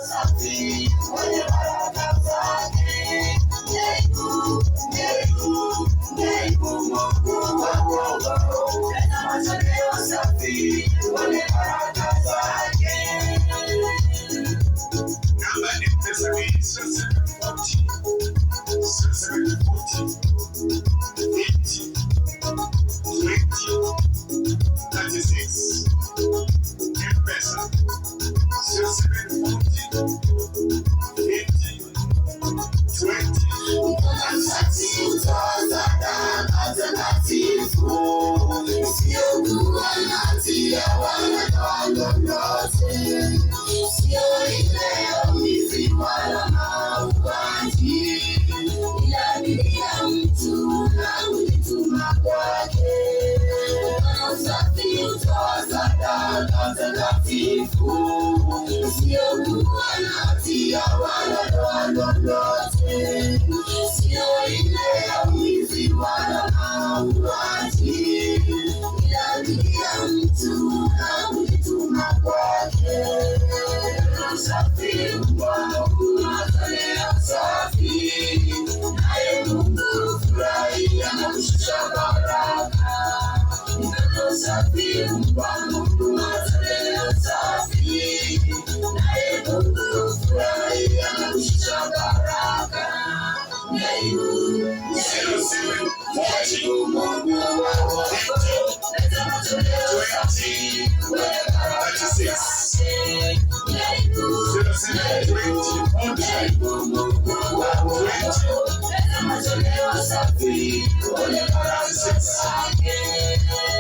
safi wenye baraka zake. Mungu wako, leta matoleo safi wenye baraka zake. Namba ni pesa ni 740 80 20 36. M-Pesa 740 80 20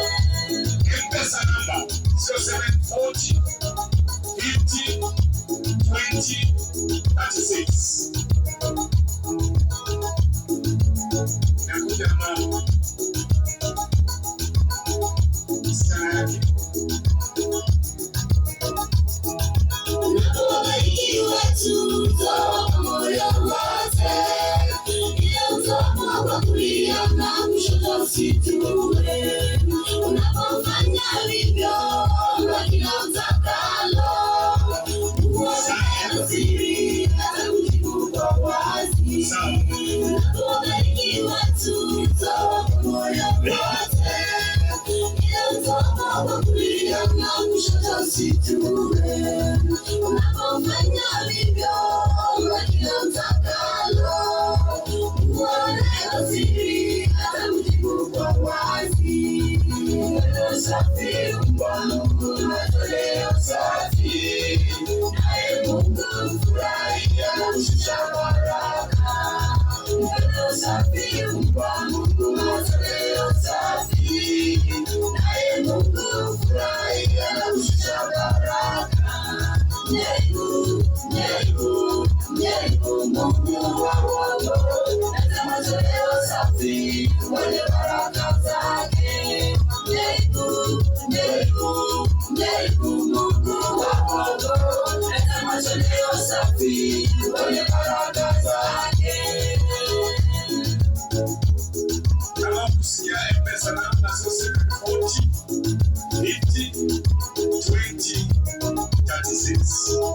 M-Pesa number 740 50 20 36. Nakuja mama sana yake. Unapofanya hivyo kila utakalo, siri hata kujibu kwa wazi. Unapobarikiwa tuzo moyo wote, kila utoka kwa kulia na kushoto usitue. Unapofanya hivyo kila utakalo, siri hata kujibu kwa wazi. Safi kwa Mungu matoleo safi, naye Mungu mfurahia na kushusha baraka. Safi kwa Mungu matoleo safi, naye Mungu mfurahia na kushusha baraka. Mungu wako, leta matoleo safi wenye baraka zake. Mungu wako, leta matoleo safi wenye baraka zake. Kama kusikia M-Pesa namba 740 50 20 36.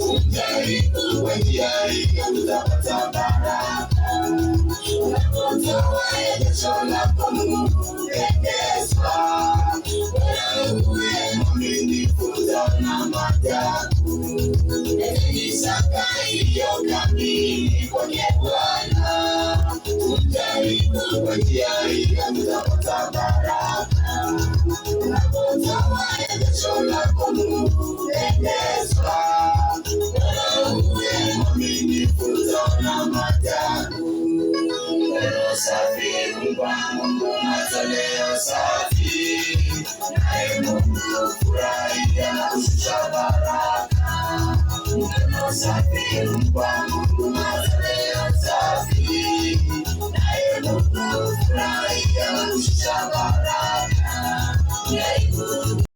Umjaribu kwa njia hiyo utapata baraka. Unapotoa jasho lako kupendezwa, uwe mwaminifu utaona maajabu. Leteni sadaka iliyo kamili kwake Bwana. Umjaribu kwa njia hiyo utapata baraka. Unapotoa jasho lako kupendezwa, uwe mwaminifu utaona maajabu. Safi kwa Mungu matoleo safi, naye Mungu furahia na kushusha baraka. Safi kwa Mungu